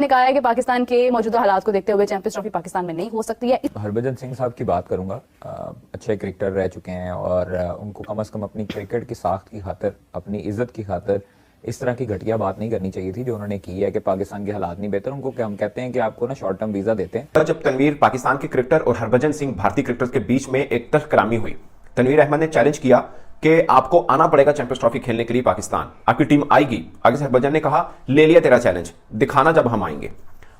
ने कहा है कि पाकिस्तान के मौजूदा हालात को देखते हुए चैंपियंस ट्रॉफी पाकिस्तान में नहीं हो सकती है। हरभजन सिंह साहब की बात करूंगा। अच्छे क्रिकेटर रह चुके हैं और उनको कम से कम अपनी क्रिकेट की साख्त की खातिर, अपनी इज्जत की खातिर इस तरह की घटिया बात नहीं करनी चाहिए थी जो उन्होंने की है कि पाकिस्तान के हालात नहीं बेहतर। उनको हम कहते हैं कि आपको ना शॉर्ट टर्म वीजा देते हैं। जब तनवीर पाकिस्तान के क्रिकेटर और हरभजन सिंह भारतीय क्रिकेटर के बीच में एक तल्ख कलामी हुई, तनवीर अहमद ने चैलेंज किया कि आपको आना पड़ेगा चैंपियंस ट्रॉफी खेलने के लिए पाकिस्तान, आपकी टीम आएगी। आगे से हरभजन ने कहा ले लिया तेरा चैलेंज, दिखाना जब हम आएंगे।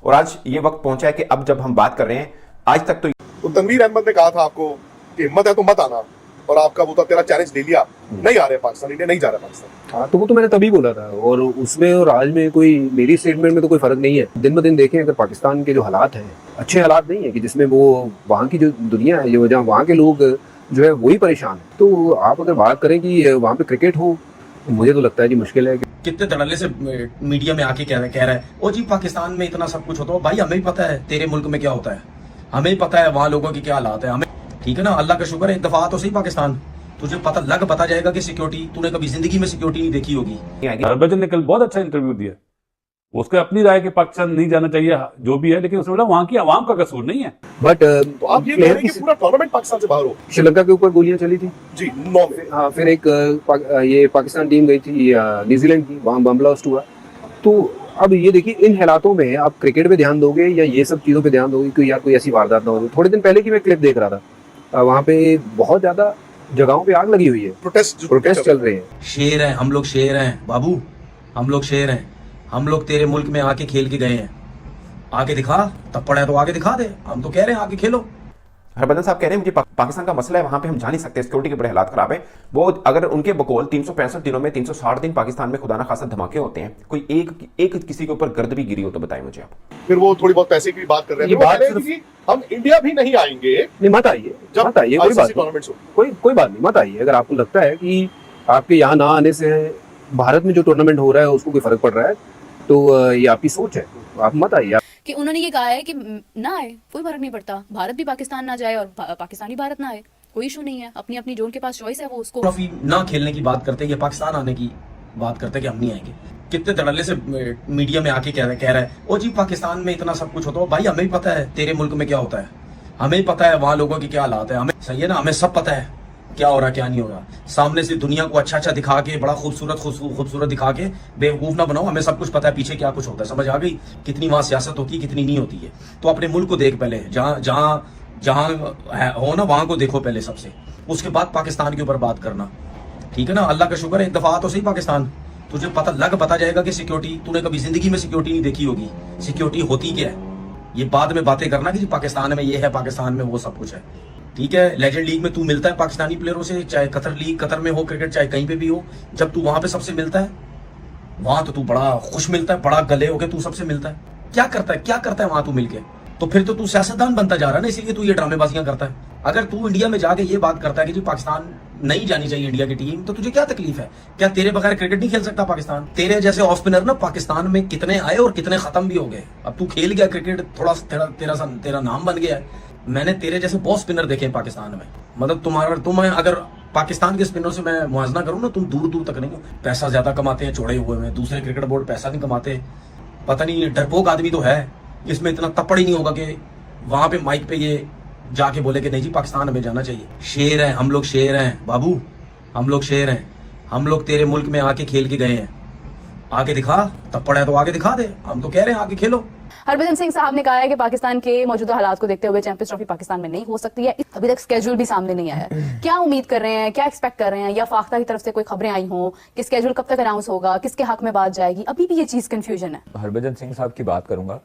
और आज ये वक्त पहुंचा है कि अब जब हम बात कर रहे हैं, आज तक तो तनवीर अहमद ने कहा था आपको कि हिम्मत है तो मत आना, और आपका वो था तेरा चैलेंज ले लिया, नहीं आ रहे पाकिस्तान, इंडिया नहीं जा रहा पाकिस्तान। हाँ, तो वो तो मैंने तभी बोला था, और उसमें और आज में कोई मेरी स्टेटमेंट में तो कोई फर्क नहीं है। दिन ब दिन देखें, अगर पाकिस्तान के जो हालात हैं अच्छे हालात नहीं है कि जिसमें वो वहाँ की जो दुनिया है, जो जहाँ वहाँ के लोग जो है वही परेशान है, तो आप अगर बात करें कि वहाँ पे क्रिकेट हो, तो मुझे तो लगता है जी मुश्किल है। कितने धड़ल्ले से मीडिया में आके कह रहा है ओ जी पाकिस्तान में इतना सब कुछ होता है। भाई हमें भी पता है तेरे मुल्क में क्या होता है, हमें ही पता है वहाँ लोगों की क्या हालात है, हमें ठीक है ना। अल्लाह का शुक्र है एक दफा तो सही पाकिस्तान, तुझे पता जाएगा कि सिक्योरिटी तूने कभी जिंदगी में सिक्योरिटी नहीं देखी होगी। हरभजन ने कल बहुत अच्छा इंटरव्यू दिया, उसको अपनी राय कि पाकिस्तान नहीं जाना चाहिए जो भी है, लेकिन उसने बोला वहाँ की आवाम का कसूर नहीं है। बट तो आप ये कह रहे हैं कि पूरा टूर्नामेंट पाकिस्तान से बाहर हो। श्रीलंका के ऊपर गोलियां चली थी जी 9 में। हाँ, फिर एक ये पाकिस्तान टीम गई थी न्यूजीलैंड की, वहाँ बम ब्लास्ट हुआ। तो अब ये देखिए, इन हालातों में आप क्रिकेट पे ध्यान दोगे या ये सब चीज़ों पे ध्यान दोगे कि यार कोई ऐसी वारदात ना हो। थोड़े दिन पहले की मैं क्लिप देख रहा था, वहाँ पे बहुत ज्यादा जगहों पे आग लगी हुई है, प्रोटेस्ट चल रहे हैं। शेर हैं हम लोग, शेर हैं बाबू, हम लोग शेर हैं। हम लोग तेरे मुल्क में आके खेल के गए हैं, आगे दिखा, थप्पड़ है तो आगे दिखा दे। हम तो कह रहे हैं आगे खेलो। हरभजन साहब कह रहे हैं मुझे पाकिस्तान का मसला है, वहां पे हम जा नहीं सकते, सिक्योरिटी के बड़े हालात खराब है। वो अगर उनके बकौल 365 दिनों में 360 दिन पाकिस्तान में खुदा ना खासा धमाके होते हैं, कोई एक किसी के ऊपर गर्द भी गिरी हो तो बताएं मुझे आप। फिर वो थोड़ी बहुत पैसे की बात कर रहे हैं, हम इंडिया भी नहीं आएंगे। नहीं, मत आइए, मत आइए, कोई बात नहीं, मत आइए। अगर आपको लगता है कि आपके यहाँ ना आने से भारत में जो टूर्नामेंट हो रहा है उसको कोई फर्क पड़ रहा है, तो ये आपकी सोच है, आप मत आइए। कि उन्होंने ये कहा है कि ना आए, कोई फर्क नहीं पड़ता, भारत भी पाकिस्तान ना जाए और पाकिस्तानी भारत ना आए, कोई इशू नहीं है। अपनी अपनी जोन के पास चॉइस है, वो उसको ट्रॉफी ना खेलने की बात करते हैं या पाकिस्तान आने की बात करते हैं कि हम नहीं आएंगे। कितने धड़ल्ले से मीडिया में आके कह रहा है ओ जी पाकिस्तान में इतना सब कुछ होता है। भाई हमें भी पता है तेरे मुल्क में क्या होता है, हमें ही पता है वहाँ लोगों की क्या हालात है, हमें सही है ना, हमें सब पता है क्या हो रहा है क्या नहीं हो रहा। सामने से दुनिया को अच्छा दिखा के, बड़ा खूबसूरत दिखा के बेवकूफ ना बनाओ। हमें सब कुछ पता है पीछे क्या कुछ होता है, समझ आ गई कितनी वहां सियासत होती है, कितनी नहीं होती है। तो अपने मुल्क को देख पहले, जहां हो ना वहां को देखो पहले सबसे, उसके बाद पाकिस्तान के ऊपर बात करना, ठीक है ना। अल्लाह का शुक्र है एक दफा तो सही पाकिस्तान, तुझे पता जाएगा कि सिक्योरिटी तूने कभी जिंदगी में सिक्योरिटी नहीं देखी होगी। सिक्योरिटी होती क्या है, ये बाद में बातें करना कि पाकिस्तान में ये है, पाकिस्तान में वो सब कुछ है, ठीक है। लेजेंड लीग में तू मिलता है पाकिस्तानी प्लेयरों से, चाहे कतर में हो क्रिकेट, चाहे कहीं पे भी हो, जब तू वहां पे सबसे मिलता है, वहां तो तू बड़ा खुश मिलता है, बड़ा गले होके तू सबसे मिलता है। क्या करता है वहां तू मिलके, तो फिर तो तू सियासतदान बनता जा रहा है ना, इसीलिए तू ये ड्रामेबाजियां करता है। अगर तू इंडिया में जाके ये बात करता है कि जी पाकिस्तान नहीं जानी चाहिए इंडिया की टीम, तो तुझे क्या तकलीफ है? क्या तेरे बगैर क्रिकेट नहीं खेल सकता पाकिस्तान? तेरे जैसे ऑफ स्पिनर ना पाकिस्तान में कितने आए और कितने खत्म भी हो गए। अब तू खेल गया क्रिकेट, थोड़ा तेरा नाम बन गया है। मैंने तेरे जैसे बहुत स्पिनर देखे पाकिस्तान में, मतलब तुम अगर पाकिस्तान के स्पिनर से मैं मुआवजा करूं ना, तुम दूर तक नहीं हो। पैसा ज्यादा कमाते हैं छोड़े हुए में, दूसरे क्रिकेट बोर्ड पैसा नहीं कमाते। पता नहीं डरपोक आदमी तो है, इसमें इतना तपड़ ही नहीं होगा कि वहां पे माइक पे ये जाके बोले कि नहीं जी पाकिस्तान हमें जाना चाहिए। शेर हैं हम लोग, शेर हैं बाबू, हम लोग शेर हैं। हम लोग तेरे मुल्क में आके खेल के गए हैं, आगे दिखा, थप्पड़ है तो आगे दिखा दे। हम तो कह रहे हैं आगे खेलो। हरभजन सिंह साहब ने कहा है कि पाकिस्तान के मौजूदा हालात को देखते हुए चैंपियंस ट्रॉफी पाकिस्तान में नहीं हो सकती है। अभी तक स्केड्यूल भी सामने नहीं आया है। क्या उम्मीद कर रहे हैं, क्या एक्सपेक्ट कर रहे हैं, या फाख्ता की तरफ से कोई खबरें आई हों कि स्केड्यूल कब तक अनाउंस होगा, किसके हक में बात जाएगी? अभी भी ये चीज कंफ्यूजन है। हरभजन सिंह साहब की बात करूंगा।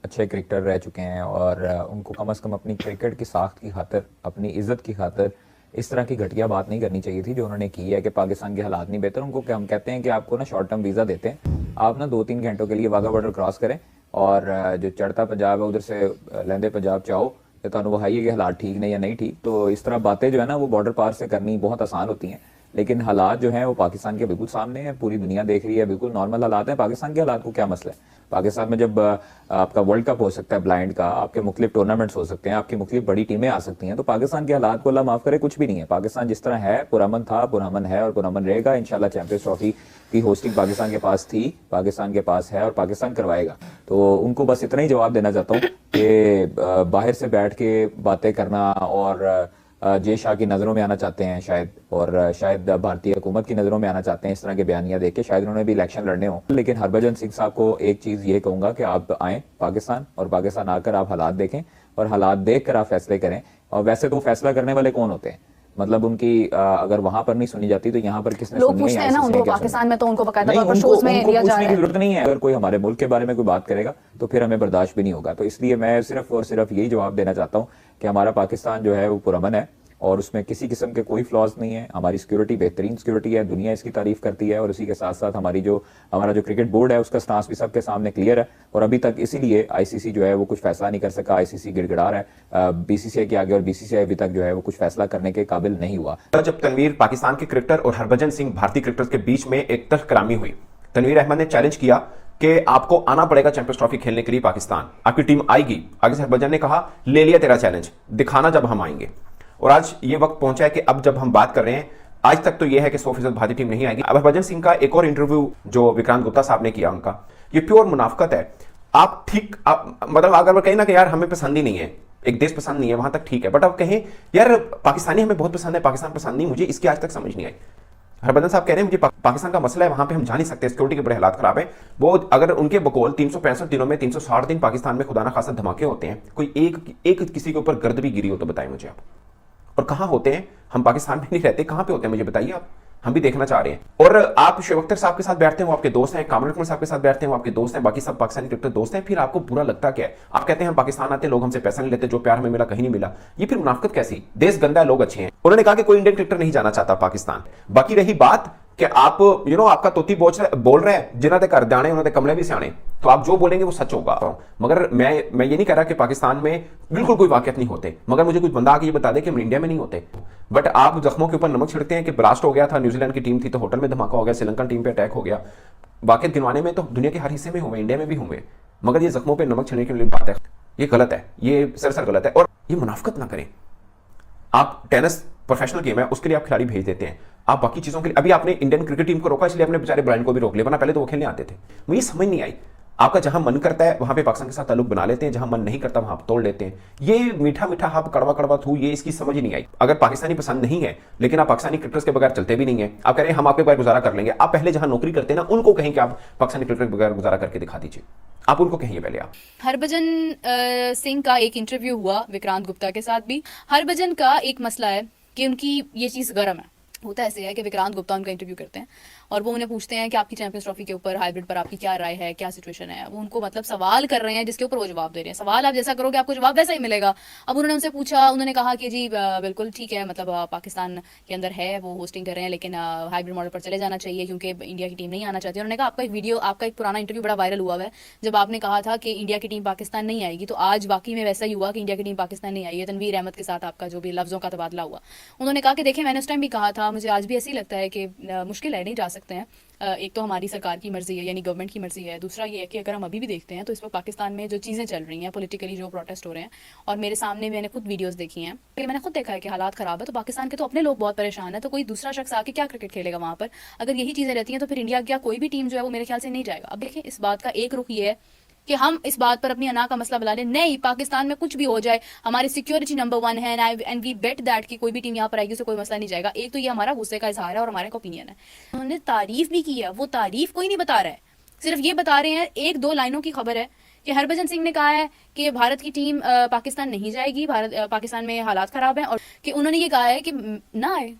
अच्छे क्रिकेटर रह चुके हैं और उनको कम से कम अपनी क्रिकेट की साख्त की खातिर, अपनी इज्जत की खातिर इस तरह की घटिया बात नहीं करनी चाहिए थी जो उन्होंने की है कि पाकिस्तान के हालात नहीं बेहतर। उनको हम कहते हैं कि आपको ना शॉर्ट टर्म वीजा देते हैं, आप ना 2-3 घंटों के लिए वाघा बॉर्डर क्रॉस करें और जो चढ़ता पंजाब है उधर से लहंदे पंजाब चाहो, तो तुहानू वहाइए कि हालात ठीक नहीं या नहीं ठीक। तो इस तरह बातें जो है ना वो बॉर्डर पार से करनी बहुत आसान होती हैं, लेकिन हालात जो हैं वो पाकिस्तान के बिल्कुल सामने हैं, पूरी दुनिया देख रही है, बिल्कुल नॉर्मल हालात हैं। पाकिस्तान के हालात को क्या मसला है? पाकिस्तान में जब आपका वर्ल्ड कप हो सकता है ब्लाइंड का, आपके मुख्तलिफ टूर्नामेंट्स हो सकते हैं, आपकी मुख्तलिफ बड़ी टीमें आ सकती हैं, तो पाकिस्तान के हालात को अल्लाह माफ करे कुछ भी नहीं है। पाकिस्तान जिस तरह है, पुरअमन था, पुरअमन है और पुरअमन रहेगा। इंशाल्लाह चैंपियंस ट्रॉफी की होस्टिंग पाकिस्तान के पास थी, पाकिस्तान के पास है और पाकिस्तान करवाएगा। तो उनको बस इतना ही जवाब देना चाहता हूँ कि बाहर से बैठ के बातें करना और जय शाह की नज़रों में आना चाहते हैं शायद, और शायद भारतीय हुकूमत की नज़रों में आना चाहते हैं इस तरह के बयानियां देख के, शायद उन्होंने भी इलेक्शन लड़ने हो। लेकिन हरभजन सिंह साहब को एक चीज़ ये कहूँगा कि आप आएँ पाकिस्तान, और पाकिस्तान आकर आप हालात देखें और हालात देख कर आप फैसले करें। और वैसे तो फैसला करने वाले कौन होते हैं? मतलब उनकी अगर वहां पर नहीं सुनी जाती तो यहाँ पर किसने लोग सुनी पूछते हैं ना उनको, पाकिस्तान में तो उनको बकायदा नहीं, तौर पर उनको, शोज में उनको लिया जा पूछने रहा की है। जरूरत नहीं है। अगर कोई हमारे मुल्क के बारे में कोई बात करेगा तो फिर हमें बर्दाश्त भी नहीं होगा। तो इसलिए मैं सिर्फ और सिर्फ यही जवाब देना चाहता हूँ कि हमारा पाकिस्तान जो है वो पुरअमन है और उसमें किसी किस्म के कोई फ्लॉज नहीं है। हमारी सिक्योरिटी बेहतरीन सिक्योरिटी है, दुनिया इसकी तारीफ करती है। और उसी के साथ साथ हमारा जो क्रिकेट बोर्ड है उसका स्टांस भी सबके सामने क्लियर है। और अभी तक इसीलिए आईसीसी जो है वो कुछ फैसला नहीं कर सका। आईसीसी गिड़गिड़ा रहा है बीसीसीआई के आगे, और बीसीसीआई अभी तक जो है वो कुछ फैसला करने के काबिल नहीं हुआ। जब तनवीर पाकिस्तान के क्रिकेटर और हरभजन सिंह भारतीय क्रिकेटर्स के बीच में एक तहकरामी हुई, तनवीर अहमद ने चैलेंज किया कि आपको आना पड़ेगा चैंपियंस ट्रॉफी खेलने के लिए पाकिस्तान, आपकी टीम आएगी। आगे से हरभजन ने कहा, ले लिया तेरा चैलेंज, दिखाना जब हम आएंगे। और आज ये वक्त पहुंचा है कि अब जब हम बात कर रहे हैं, आज तक तो ये है कि 100% भारतीय टीम नहीं आएगी। अब हरभजन सिंह का एक और इंटरव्यू जो विक्रांत गुप्ता साहब ने किया, उनका ये प्योर मुनाफकत है। मतलब अगर कहें ना कि यार हमें पसंद ही नहीं है, एक देश पसंद नहीं है, वहां तक ठीक है, बट अब कहें यार पाकिस्तानी हमें बहुत पसंद है, पाकिस्तान पसंद नहीं, मुझे इसकी आज तक समझ नहीं आई। हरभजन साहब कह रहे हैं मुझे पाकिस्तान का मसला है, वहां पे हम जा नहीं सकते, सिक्योरिटी के बड़े हालात खराब है। वो अगर उनके बकौल 365 दिनों में 360 दिन पाकिस्तान में खुदा ना खासा धमाके होते हैं, कोई एक किसी के ऊपर गर्द भी गिरी हो तो बताएं मुझे आप। और कहां होते हैं? हम पाकिस्तान में नहीं रहते, कहां पे होते हैं मुझे बताइए आप, हम भी देखना चाह रहे हैं। और आप शोएब अख्तर साहब के साथ बैठते हैं, वो आपके दोस्त हैं, कामरान अकमल साहब के साथ बैठते हैं, वो आपके दोस्त हैं, बाकी सब पाकिस्तानी क्रिकेटर दोस्त हैं, फिर आपको बुरा लगता क्या है? आप कहते हैं हम पाकिस्तान आते हैं, लोग हमसे पैसा नहीं लेते, जो प्यार हमें मिला कहीं नहीं मिला। ये फिर मुनाफिकत कैसी? देश गंदा है, लोग अच्छे हैं। उन्होंने कहा कि कोई इंडियन क्रिकेटर नहीं जाना चाहता पाकिस्तान। बाकी रही बात कि आप आपका तोती बोल रहे हैं, जिन्हों के घर दाने उन्होंने कमले भी सियाने, तो आप जो बोलेंगे वो सच होगा। मगर मैं ये नहीं कह रहा कि पाकिस्तान में बिल्कुल कोई वाकयात नहीं होते, मगर मुझे कुछ बंदा आके ये बता दे कि हम इंडिया में नहीं होते। बट आप जख्मों के ऊपर नमक छिड़कते हैं कि ब्लास्ट हो गया था, न्यूजीलैंड की टीम थी तो होटल में धमाका हो गया, श्रीलंकन टीम पे अटैक हो गया। वाकयात गिनवाने में तो दुनिया के हर हिस्से में हुए, इंडिया में भी हुए, मगर ये जख्मों पर नमक छिड़कने के लिए बात है, ये गलत है, ये सरासर गलत है। और ये मुनाफिकत ना करें। आप टेनिस प्रोफेशनल गेम है, उसके लिए आप खिलाड़ी भेज देते हैं, आप बाकी चीजों के लिए अभी आपने इंडियन क्रिकेट टीम को रोका, इसलिए आपने बेचारे ब्रायन को भी रोक लिया, वरना पहले तो वो खेलने आते थे। मुझे समझ नहीं आई, आपका जहां मन करता है वहां पे पाकिस्तान के साथ ताल्लुक बना लेते हैं, जहां मन नहीं करता वहां आप तोड़ लेते हैं। ये मीठा मीठा हाथ कड़वा कड़वा थू, ये इसकी समझ ही नहीं आई। अगर पाकिस्तानी पसंद नहीं है, लेकिन आप पाकिस्तानी क्रिकेटर्स के बगैर चलते भी नहीं है, आप कह रहे हैं हम आपके बगैर गुजारा कर लेंगे, आप पहले जहां नौकरी करते हैं ना उनको कहें कि आप पाकिस्तानी क्रिकेटर के बगैर गुजारा करके दिखा दीजिए, आप उनको कहिए पहले। आप हरभजन सिंह का एक इंटरव्यू हुआ विक्रांत गुप्ता के साथ भी। हरभजन का एक मसला है कि उनकी ये चीज़ गर्म है। होता ऐसे है कि विक्रांत गुप्ता उनका इंटरव्यू करते हैं और वो उन्हें पूछते हैं कि आपकी चैंपियंस ट्रॉफी के ऊपर हाइब्रिड पर आपकी क्या राय है, क्या सिचुएशन है। वो उनको मतलब सवाल कर रहे हैं जिसके ऊपर वो जवाब दे रहे हैं। सवाल आप जैसा करोगे आपको जवाब वैसा ही मिलेगा। अब उन्होंने उनसे पूछा, उन्होंने कहा कि जी बिल्कुल ठीक है, मतलब पाकिस्तान के अंदर है, वो होस्टिंग कर रहे हैं, लेकिन हाइब्रिड मॉडल पर चले जाना चाहिए क्योंकि इंडिया की टीम नहीं आना चाहती। उन्होंने कहा आपका एक वीडियो, आपका एक पुराना इंटरव्यू बड़ा वायरल हुआ है जब आपने कहा था कि इंडिया की टीम पाकिस्तान नहीं आएगी, तो आज वाकई में वैसा ही हुआ कि इंडिया की टीम पाकिस्तान नहीं आई है। तनवीर अहमद के साथ आपका जो भी लफ्जों का तबादला हुआ, उन्होंने कहा कि देखिए मैंने उस टाइम भी कहा था, मुझे आज भी ऐसे ही लगता है कि मुश्किल है, नहीं जा सकते हैं। एक तो हमारी सरकार की मर्जी है, यानी गवर्नमेंट की मर्जी है। दूसरा ये है कि अगर हम अभी भी देखते हैं तो इस वक्त पाकिस्तान में जो चीज़ें चल रही हैं, पॉलिटिकली जो प्रोटेस्ट हो रहे हैं, और मेरे सामने मैंने खुद वीडियोस देखी हैं, मैंने खुद देखा है कि हालात ख़राब है। तो पाकिस्तान के तो अपने लोग बहुत परेशान है, तो कोई दूसरा शख्स आके क्या क्रिकेट खेलेगा वहाँ पर? अगर यही चीज़ें रहती हैं तो फिर इंडिया क्या कोई भी टीम जो है वो मेरे ख्याल से नहीं जाएगा। अब देखिए इस बात का एक रुख ये है कि हम इस बात पर अपनी अना का मसला बुला लें, नहीं पाकिस्तान में कुछ भी हो जाए हमारी सिक्योरिटी नंबर 1 है एंड वी बेट दैट कि कोई भी टीम यहाँ पर आएगी उसे कोई मसला नहीं जाएगा। एक तो ये हमारा गुस्से का इजहार है और हमारा ओपिनियन है। उन्होंने तारीफ भी की है, वो तारीफ कोई नहीं बता रहा है, सिर्फ ये बता रहे हैं, एक दो लाइनों की खबर है कि हरभजन सिंह ने कहा है कि भारत की टीम पाकिस्तान नहीं जाएगी, पाकिस्तान में हालात खराब हैं, और कि उन्होंने ये कहा है कि ना आए,